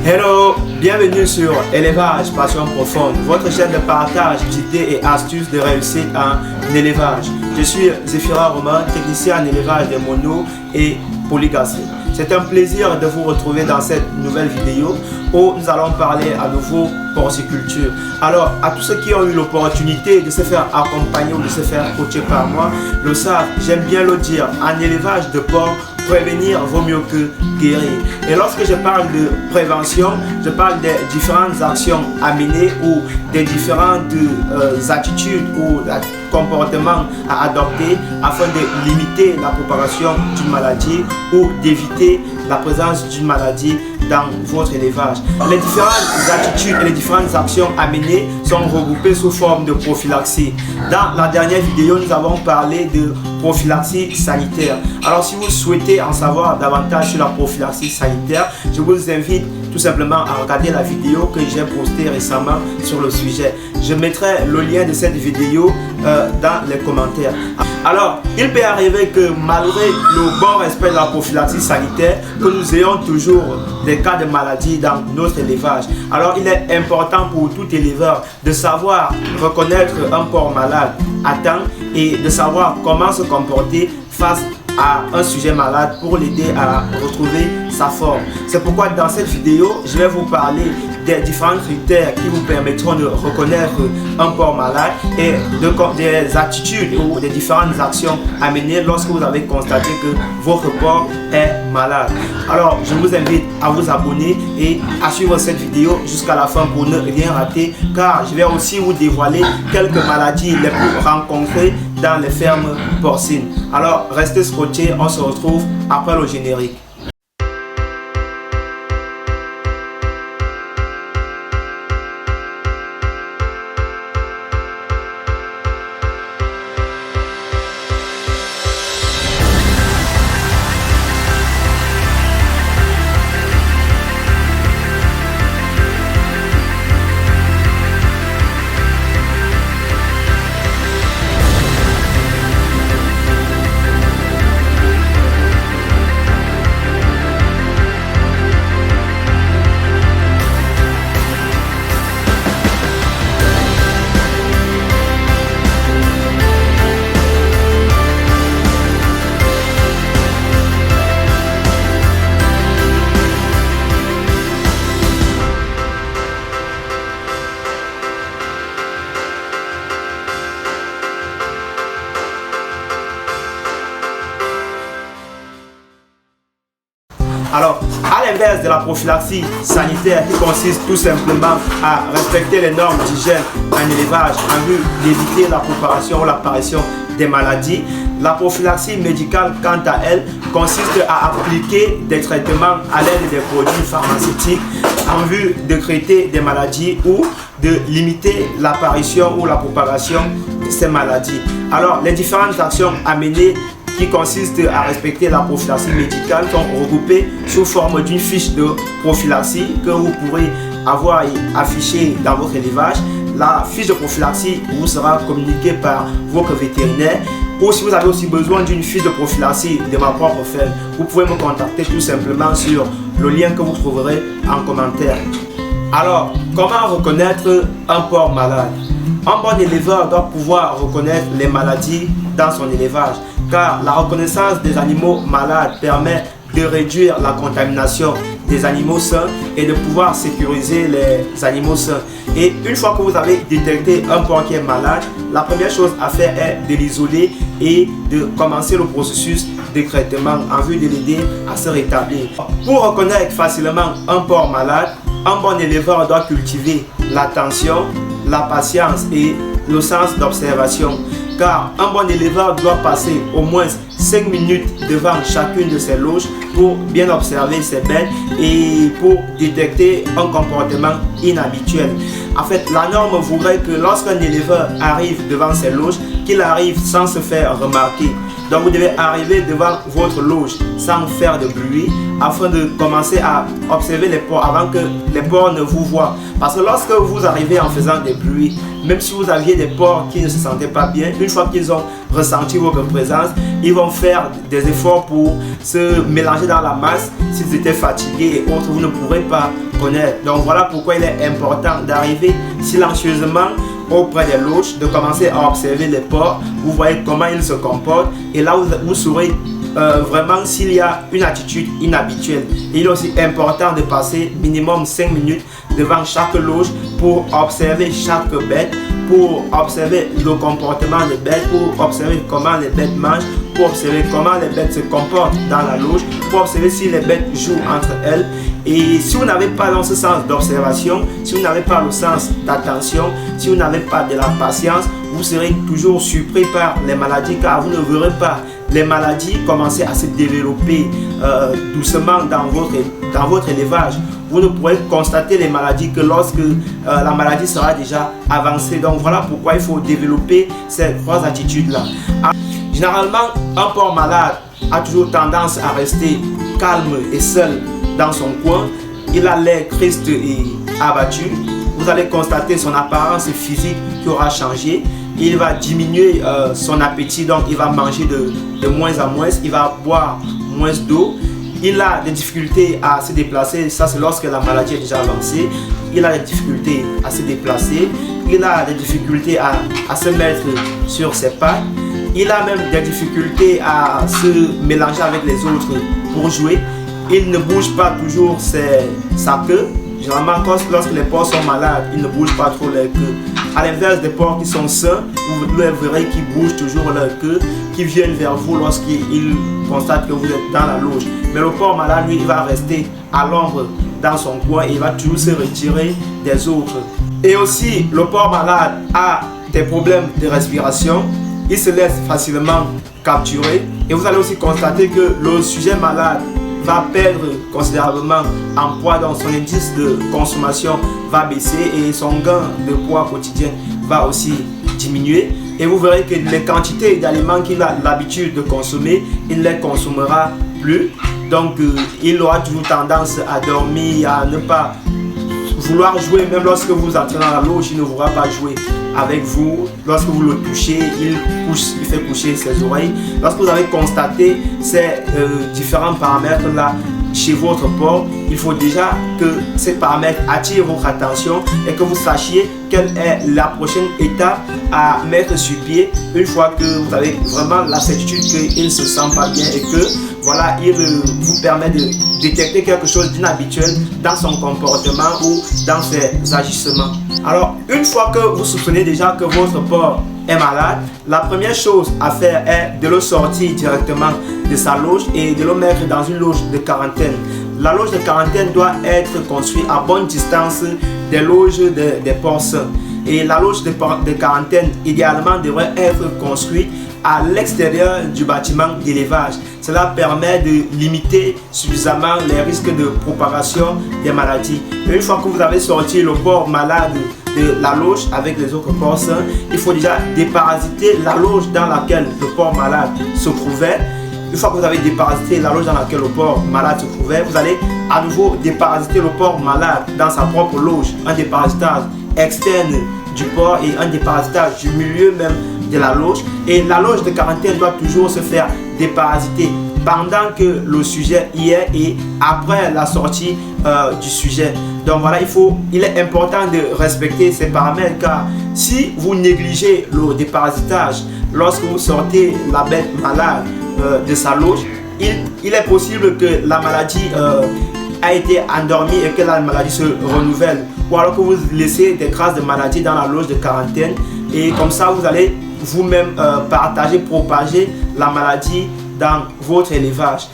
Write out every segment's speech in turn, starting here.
Hello, bienvenue sur Élevage Passion Profonde, votre chaîne de partage d'idées et astuces de réussite en élevage. Je suis Zéphira Romain, technicien en élevage des monos et polygastries. C'est un plaisir de vous retrouver dans cette nouvelle vidéo où nous allons parler à nouveau porciculture. Alors, à tous ceux qui ont eu l'opportunité de se faire accompagner ou de se faire coacher par moi, le savent, j'aime bien le dire, en élevage de porc, prévenir vaut mieux que guérir. Et lorsque je parle de prévention, je parle des différentes actions à mener ou des différentes attitudes ou comportements à adopter afin de limiter la propagation d'une maladie ou d'éviter la présence d'une maladie dans votre élevage. Les différentes attitudes et les différentes actions à mener sont regroupées sous forme de prophylaxie. Dans la dernière vidéo, nous avons parlé de prophylaxie sanitaire. Alors si vous souhaitez en savoir davantage sur la prophylaxie sanitaire, je vous invite tout simplement à regarder la vidéo que j'ai postée récemment sur le sujet. Je mettrai le lien de cette vidéo dans les commentaires. Alors, il peut arriver que malgré le bon respect de la prophylaxie sanitaire, que nous ayons toujours des cas de maladie dans notre élevage. Alors, il est important pour tout éleveur de savoir reconnaître un porc malade à temps et de savoir comment se comporter face à un sujet malade pour l'aider à retrouver sa forme. C'est pourquoi dans cette vidéo, je vais vous parler des différents critères qui vous permettront de reconnaître un porc malade et des attitudes ou des différentes actions à mener lorsque vous avez constaté que votre porc est malade. Alors, je vous invite à vous abonner et à suivre cette vidéo jusqu'à la fin pour ne rien rater, car je vais aussi vous dévoiler quelques maladies les plus rencontrées dans les fermes porcines. Alors, restez scotchés, on se retrouve après le générique. Alors, à l'inverse de la prophylaxie sanitaire qui consiste tout simplement à respecter les normes d'hygiène en élevage en vue d'éviter la propagation ou l'apparition des maladies, la prophylaxie médicale, quant à elle, consiste à appliquer des traitements à l'aide des produits pharmaceutiques en vue de traiter des maladies ou de limiter l'apparition ou la propagation de ces maladies. Alors, les différentes actions à mener qui consiste à respecter la prophylaxie médicale sont regroupées sous forme d'une fiche de prophylaxie que vous pourrez avoir affichée dans votre élevage. La fiche de prophylaxie vous sera communiquée par votre vétérinaire. Ou si vous avez aussi besoin d'une fiche de prophylaxie de ma propre ferme, vous pouvez me contacter tout simplement sur le lien que vous trouverez en commentaire. Alors, comment reconnaître un porc malade? Un bon éleveur doit pouvoir reconnaître les maladies dans son élevage, car la reconnaissance des animaux malades permet de réduire la contamination des animaux sains et de pouvoir sécuriser les animaux sains. Et une fois que vous avez détecté un porc qui est malade, la première chose à faire est de l'isoler et de commencer le processus de traitement en vue de l'aider à se rétablir. Pour reconnaître facilement un porc malade, un bon éleveur doit cultiver l'attention, la patience et le sens d'observation, car un bon éleveur doit passer au moins 5 minutes devant chacune de ses loges pour bien observer ses bêtes et pour détecter un comportement inhabituel. En fait, la norme voudrait que lorsqu'un éleveur arrive devant ses loges, qu'il arrive sans se faire remarquer. Donc vous devez arriver devant votre loge sans faire de bruit afin de commencer à observer les porcs avant que les porcs ne vous voient. Parce que lorsque vous arrivez en faisant des bruits, même si vous aviez des porcs qui ne se sentaient pas bien, une fois qu'ils ont ressenti votre présence, ils vont faire des efforts pour se mélanger dans la masse. S'ils étaient fatigués et autres, vous ne pourrez pas connaître. Donc voilà pourquoi il est important d'arriver silencieusement auprès des loges, de commencer à observer les porcs. Vous voyez comment ils se comportent et là vous saurez vraiment s'il y a une attitude inhabituelle. Il est aussi important de passer minimum 5 minutes devant chaque loge pour observer chaque bête, pour observer le comportement des bêtes, pour observer comment les bêtes mangent, pour observer comment les bêtes se comportent dans la loge, pour observer si les bêtes jouent entre elles. Et si vous n'avez pas dans ce sens d'observation, si vous n'avez pas le sens d'attention, si vous n'avez pas de la patience, vous serez toujours surpris par les maladies, car vous ne verrez pas les maladies commencer à se développer doucement dans votre élevage. Vous ne pourrez constater les maladies que lorsque la maladie sera déjà avancée. Donc voilà pourquoi il faut développer ces 3 attitudes-là. Généralement, un porc malade a toujours tendance à rester calme et seul dans son coin. Il a l'air triste et abattu. Vous allez constater son apparence physique qui aura changé. Il va diminuer son appétit, donc il va manger de moins en moins, il va boire moins d'eau. Il a des difficultés à se déplacer, ça c'est lorsque la maladie est déjà avancée. Il a des difficultés à se déplacer, il a des difficultés à se mettre sur ses pattes. Il a même des difficultés à se mélanger avec les autres pour jouer. Il ne bouge pas toujours sa queue. Généralement, lorsque les porcs sont malades, ils ne bougent pas trop leur queue. À l'inverse des porcs qui sont sains, vous verrez qu'ils bougent toujours leur queue, qui viennent vers vous lorsqu'ils constatent que vous êtes dans la loge. Mais le porc malade, lui, il va rester à l'ombre dans son coin et il va toujours se retirer des autres. Et aussi, le porc malade a des problèmes de respiration. Il se laisse facilement capturer. Et vous allez aussi constater que le sujet malade va perdre considérablement en poids, donc son indice de consommation va baisser et son gain de poids quotidien va aussi diminuer. Et vous verrez que les quantités d'aliments qu'il a l'habitude de consommer, il ne les consommera plus. Donc il aura toujours tendance à dormir, à ne pas vouloir jouer. Même lorsque vous entrez dans la loge, il ne voudra pas jouer avec vous. Lorsque vous le touchez, il fait coucher ses oreilles. Lorsque vous avez constaté ces différents paramètres là chez votre porc, il faut déjà que ces paramètres attirent votre attention et que vous sachiez quelle est la prochaine étape à mettre sur pied une fois que vous avez vraiment la certitude qu'il ne se sent pas bien et que voilà, il vous permet de détecter quelque chose d'inhabituel dans son comportement ou dans ses agissements. Alors, une fois que vous soupçonnez déjà que votre porc est malade, la première chose à faire est de le sortir directement de sa loge et de le mettre dans une loge de quarantaine. La loge de quarantaine doit être construite à bonne distance des loges des porcs sains. Et la loge de quarantaine, idéalement, devrait être construite à l'extérieur du bâtiment d'élevage. Cela permet de limiter suffisamment les risques de propagation des maladies. Et une fois que vous avez sorti le porc malade de la loge avec les autres porcs sains, il faut déjà déparasiter la loge dans laquelle le porc malade se trouvait. Une fois que vous avez déparasité la loge dans laquelle le porc malade se trouvait, vous allez à nouveau déparasiter le porc malade dans sa propre loge. Un déparasitage externe du porc et un déparasitage du milieu même de la loge. Et la loge de quarantaine doit toujours se faire déparasiter pendant que le sujet y est et après la sortie du sujet. Donc voilà, il est important de respecter ces paramètres, car si vous négligez le déparasitage lorsque vous sortez la bête malade de sa loge, il est possible que la maladie a été endormie et que la maladie se renouvelle, ou alors que vous laissez des traces de maladie dans la loge de quarantaine et comme ça vous allez vous-même propager la maladie dans votre élevage.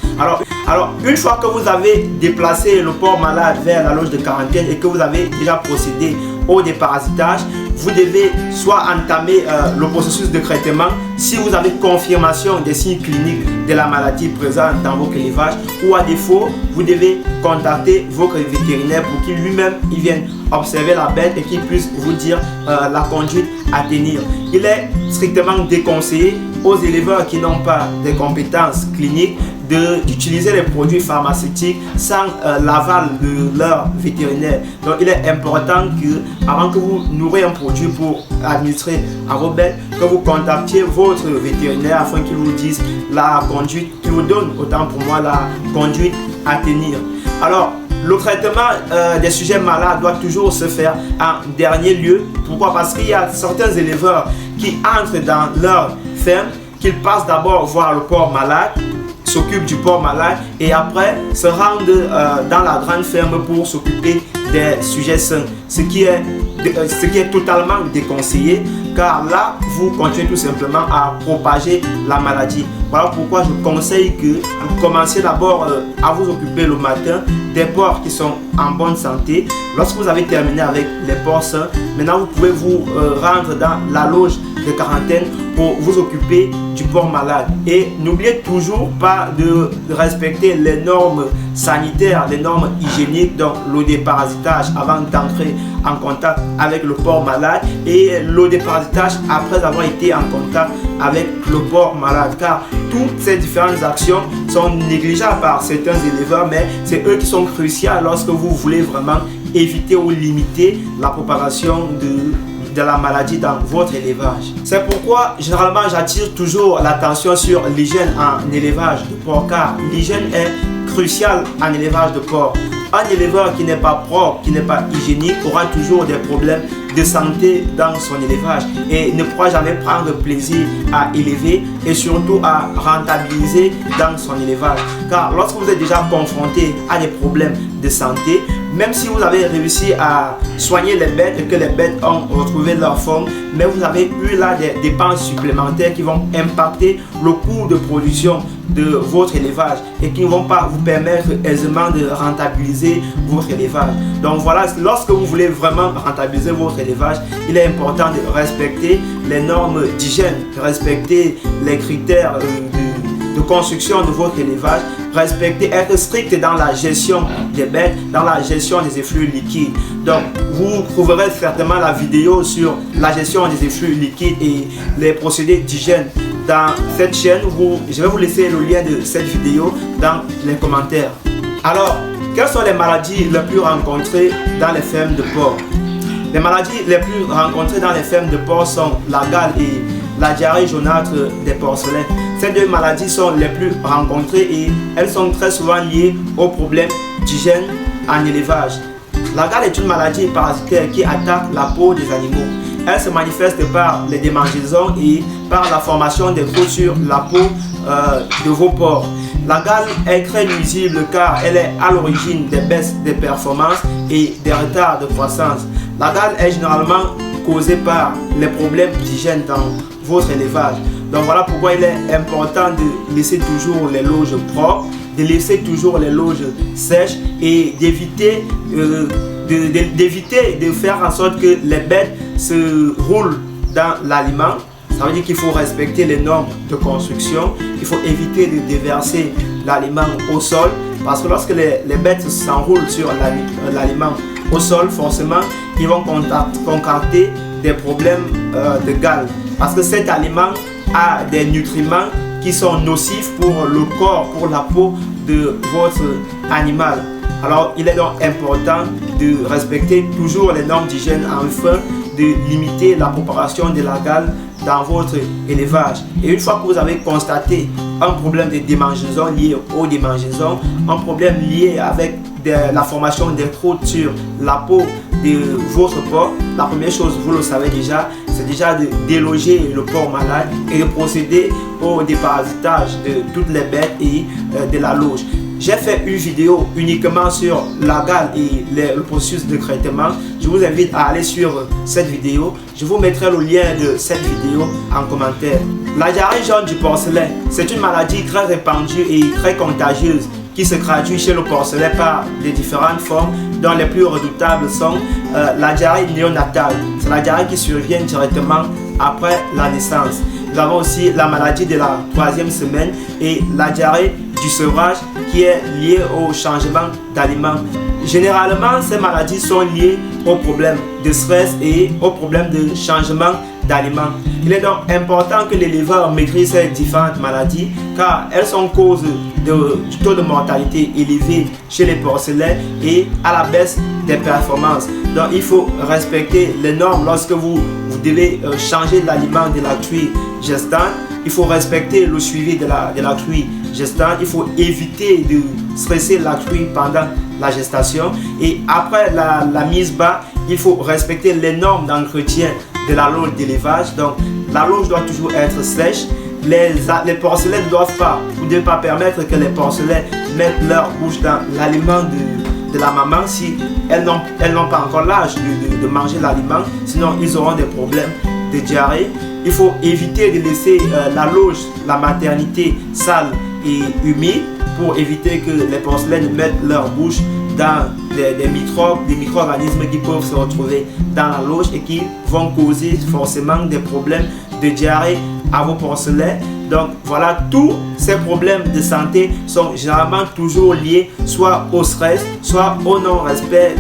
Alors, une fois que vous avez déplacé le porc malade vers la loge de quarantaine et que vous avez déjà procédé au déparasitage, vous devez soit entamer le processus de traitement si vous avez confirmation des signes cliniques de la maladie présente dans votre élevage, ou à défaut, vous devez contacter votre vétérinaire pour qu'il lui-même vienne observer la bête et qu'il puisse vous dire la conduite à tenir. Il est strictement déconseillé aux éleveurs qui n'ont pas de compétences cliniques d'utiliser les produits pharmaceutiques sans l'aval de leur vétérinaire. Donc il est important que avant que vous nourrez un produit pour administrer à vos bêtes, que vous contactiez votre vétérinaire afin qu'il vous dise la conduite, qu'il vous donne autant pour moi la conduite à tenir. Alors le traitement des sujets malades doit toujours se faire en dernier lieu. Pourquoi? Parce qu'il y a certains éleveurs qui entrent dans leur ferme, qu'ils passent d'abord voir le porc malade, s'occupent du porc malade et après se rendent dans la grande ferme pour s'occuper des sujets sains, ce qui est totalement déconseillé, car là vous continuez tout simplement à propager la maladie. Voilà pourquoi je conseille que vous commenciez d'abord à vous occuper le matin des porcs qui sont en bonne santé. Lorsque vous avez terminé avec les porcs sains, maintenant vous pouvez vous rendre dans la loge de quarantaine pour vous occuper du porc malade. Et n'oubliez toujours pas de respecter les normes sanitaires, les normes hygiéniques, donc le déparasitage avant d'entrer en contact avec le porc malade et le déparasitage après avoir été en contact avec le porc malade, car toutes ces différentes actions sont négligeables par certains éleveurs, mais c'est eux qui sont cruciales lorsque vous voulez vraiment éviter ou limiter la propagation de la maladie dans votre élevage. C'est pourquoi généralement j'attire toujours l'attention sur l'hygiène en élevage de porc, car l'hygiène est cruciale en élevage de porc. Un éleveur qui n'est pas propre, qui n'est pas hygiénique, aura toujours des problèmes de santé dans son élevage et ne pourra jamais prendre plaisir à élever et surtout à rentabiliser dans son élevage. Car lorsque vous êtes déjà confronté à des problèmes de santé, même si vous avez réussi à soigner les bêtes et que les bêtes ont retrouvé leur forme, mais vous avez eu là des dépenses supplémentaires qui vont impacter le coût de production de votre élevage et qui ne vont pas vous permettre aisément de rentabiliser votre élevage. Donc voilà, lorsque vous voulez vraiment rentabiliser votre élevage, il est important de respecter les normes d'hygiène, de respecter les critères de construction de votre élevage, respecter, être strict dans la gestion des bêtes, dans la gestion des effluents liquides. Donc, vous trouverez certainement la vidéo sur la gestion des effluents liquides et les procédés d'hygiène dans cette chaîne. Je vais vous laisser le lien de cette vidéo dans les commentaires. Alors, quelles sont les maladies les plus rencontrées dans les fermes de porc? Les maladies les plus rencontrées dans les fermes de porc sont la gale et la diarrhée jaunâtre des porcelets. Ces deux maladies sont les plus rencontrées et elles sont très souvent liées aux problèmes d'hygiène en élevage. La gale est une maladie parasitaire qui attaque la peau des animaux. Elle se manifeste par les démangeaisons et par la formation des croûtes sur la peau de vos porcs. La gale est très nuisible car elle est à l'origine des baisses de performance et des retards de croissance. La gale est généralement causée par les problèmes d'hygiène dans votre élevage. Donc voilà pourquoi il est important de laisser toujours les loges propres, de laisser toujours les loges sèches et d'éviter de faire en sorte que les bêtes se roulent dans l'aliment. Ça veut dire qu'il faut respecter les normes de construction, il faut éviter de déverser l'aliment au sol, parce que lorsque les bêtes s'enroulent sur l'aliment au sol, forcément ils vont concocter des problèmes de gale, parce que cet aliment a des nutriments qui sont nocifs pour le corps, pour la peau de votre animal. Alors il est donc important de respecter toujours les normes d'hygiène afin de limiter la propagation de la gale dans votre élevage. Et une fois que vous avez constaté un problème de démangeaison lié aux démangeaisons, un problème lié avec la formation des croûtes sur la peau de votre porc, la première chose, vous le savez déjà, c'est déjà de déloger le porc malade et de procéder au déparasitage de toutes les bêtes et de la loge. J'ai fait une vidéo uniquement sur la gale et le processus de traitement. Je vous invite à aller sur cette vidéo. Je vous mettrai le lien de cette vidéo en commentaire. La diarrhée jaune du porcelet, c'est une maladie très répandue et très contagieuse qui se traduit chez le porcelet par des différentes formes, dont les plus redoutables sont la diarrhée néonatale. C'est la diarrhée qui survient directement après la naissance. Nous avons aussi la maladie de la 3e semaine et la diarrhée du sevrage qui est liée au changement d'aliments. Généralement, ces maladies sont liées aux problèmes de stress et aux problèmes de changement d'aliments. Il est donc important que l'éleveur maîtrise ces différentes maladies car elles sont cause du taux de mortalité élevé chez les porcelets et à la baisse des performances. Donc il faut respecter les normes lorsque vous devez changer l'aliment de la truie gestante. Il faut respecter le suivi de la truie gestante. Il faut éviter de stresser la truie pendant la gestation. Et après la mise bas, il faut respecter les normes d'entretien de la loge d'élevage. Donc la loge doit toujours être sèche. Les porcelets ne doivent pas, vous ne devez pas permettre que les porcelets mettent leur bouche dans l'aliment de la maman si elles n'ont pas encore l'âge de manger l'aliment, sinon ils auront des problèmes de diarrhée. Il faut éviter de laisser la loge, la maternité sale et humide pour éviter que les porcelets ne mettent leur bouche dans des micro-organismes qui peuvent se retrouver dans la loge et qui vont causer forcément des problèmes de diarrhée à vos porcelets. Donc voilà, tous ces problèmes de santé sont généralement toujours liés soit au stress, soit au non-respect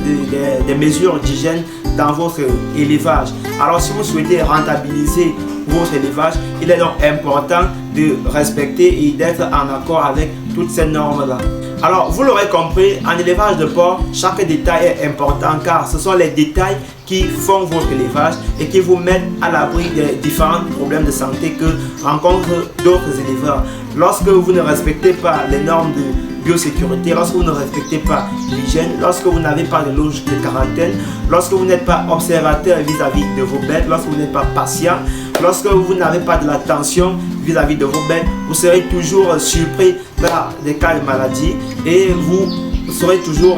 des mesures d'hygiène dans votre élevage. Alors si vous souhaitez rentabiliser votre élevage, il est donc important de respecter et d'être en accord avec toutes ces normes-là. Alors vous l'aurez compris, en élevage de porc, chaque détail est important car ce sont les détails qui font votre élevage et qui vous mettent à l'abri des différents problèmes de santé que rencontrent d'autres éleveurs. Lorsque vous ne respectez pas les normes de biosécurité, lorsque vous ne respectez pas l'hygiène, lorsque vous n'avez pas de loge de quarantaine, lorsque vous n'êtes pas observateur vis-à-vis de vos bêtes, lorsque vous n'êtes pas patient, lorsque vous n'avez pas de l'attention vis-à-vis de vos bêtes, vous serez toujours surpris par des cas de maladie et vous serez toujours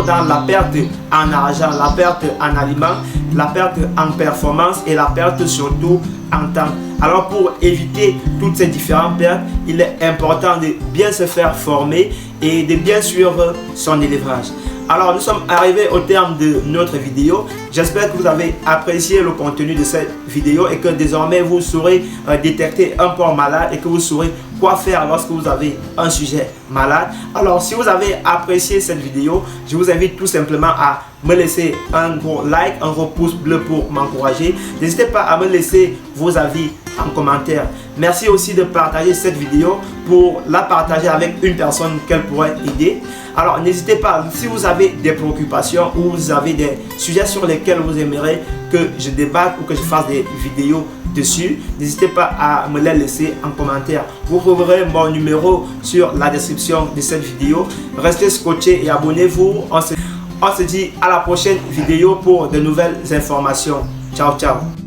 dans la perte en argent, la perte en aliments, la perte en performance et la perte surtout en temps. Alors pour éviter toutes ces différentes pertes, il est important de bien se faire former et de bien suivre son élevage. Alors nous sommes arrivés au terme de notre vidéo. J'espère que vous avez apprécié le contenu de cette vidéo et que désormais vous saurez détecter un porc malade et que vous saurez quoi faire lorsque vous avez un sujet malade. Alors si vous avez apprécié cette vidéo, je vous invite tout simplement à me laisser un gros like, un gros pouce bleu pour m'encourager. N'hésitez pas à me laisser vos avis en commentaire. Merci aussi de partager cette vidéo pour la partager avec une personne qu'elle pourrait aider. Alors n'hésitez pas, si vous avez des préoccupations ou vous avez des sujets sur lesquels vous aimeriez que je débatte ou que je fasse des vidéos dessus, n'hésitez pas à me les laisser en commentaire. Vous trouverez mon numéro sur la description de cette vidéo. Restez scotchés et abonnez-vous. On se dit à la prochaine vidéo pour de nouvelles informations. Ciao, ciao.